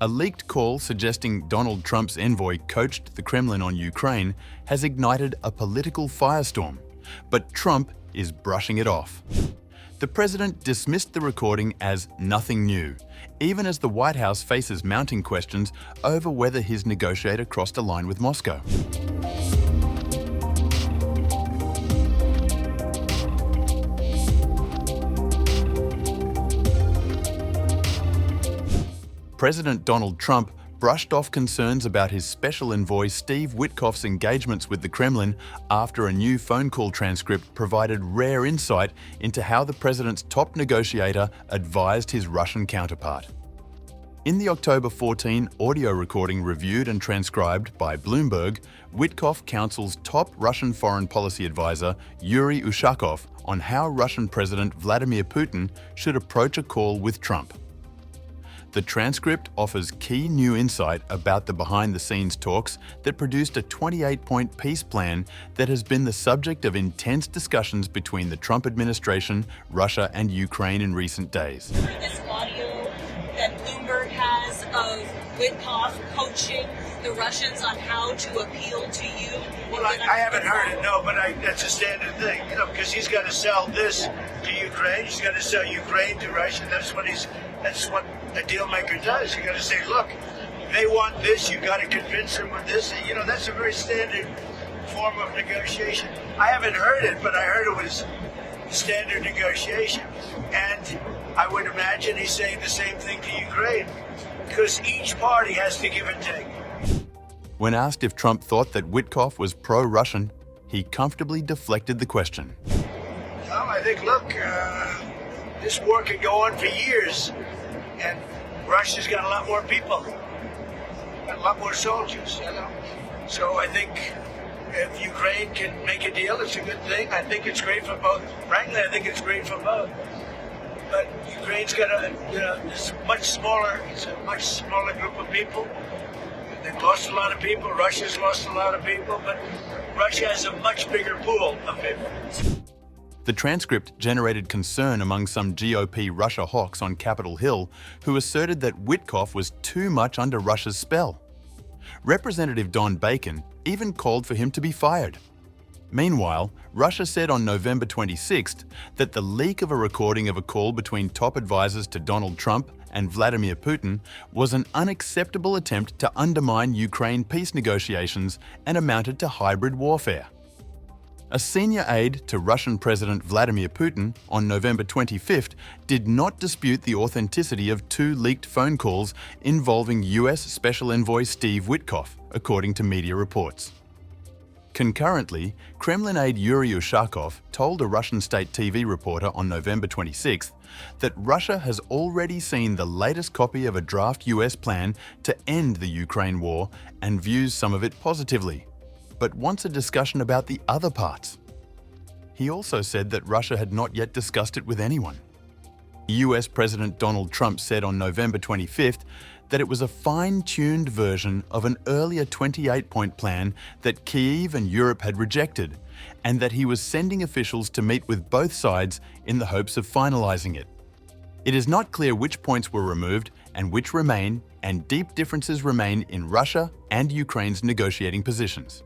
A leaked call suggesting Donald Trump's envoy coached the Kremlin on Ukraine has ignited a political firestorm, but Trump is brushing it off. The president dismissed the recording as nothing new, even as the White House faces mounting questions over whether his negotiator crossed a line with Moscow. President Donald Trump brushed off concerns about his special envoy Steve Witkoff's engagements with the Kremlin after a new phone call transcript provided rare insight into how the president's top negotiator advised his Russian counterpart. In the October 14 audio recording reviewed and transcribed by Bloomberg, Witkoff counsels top Russian foreign policy advisor Yuri Ushakov on how Russian President Vladimir Putin should approach a call with Trump. The transcript offers key new insight about the behind-the-scenes talks that produced a 28-point peace plan that has been the subject of intense discussions between the Trump administration, Russia, and Ukraine in recent days. This audio that Bloomberg has of Witkoff coaching the Russians on how to appeal to you? Well, I haven't heard it, no, but that's a standard thing, because he's got to sell this to Ukraine. He's got to sell Ukraine to Russia. That's what a deal maker does. You got to say, look, they want this. You got to convince them with this. That's a very standard form of negotiation. I haven't heard it, but I heard it was standard negotiation. And I would imagine he's saying the same thing to Ukraine, because each party has to give and take. When asked if Trump thought that Witkoff was pro-Russian, he comfortably deflected the question. Well, I think, look, this war could go on for years, and Russia's got a lot more people, got a lot more soldiers, So I think if Ukraine can make a deal, it's a good thing. I think it's great for both. Frankly, I think it's great for both. But Ukraine's got it's a much smaller group of people. They've lost a lot of people. Russia's lost a lot of people, but Russia has a much bigger pool of people. The transcript generated concern among some GOP Russia hawks on Capitol Hill who asserted that Witkoff was too much under Russia's spell. Representative Don Bacon even called for him to be fired. Meanwhile, Russia said on November 26th that the leak of a recording of a call between top advisors to Donald Trump and Vladimir Putin was an unacceptable attempt to undermine Ukraine peace negotiations and amounted to hybrid warfare. A senior aide to Russian President Vladimir Putin on November 25th did not dispute the authenticity of two leaked phone calls involving US Special Envoy Steve Witkoff, according to media reports. Concurrently, Kremlin aide Yuri Ushakov told a Russian state TV reporter on November 26th that Russia has already seen the latest copy of a draft US plan to end the Ukraine war and views some of it positively, but wants a discussion about the other parts. He also said that Russia had not yet discussed it with anyone. US President Donald Trump said on November 25th that it was a fine-tuned version of an earlier 28-point plan that Kyiv and Europe had rejected, and that he was sending officials to meet with both sides in the hopes of finalizing it. It is not clear which points were removed and which remain, and deep differences remain in Russia and Ukraine's negotiating positions.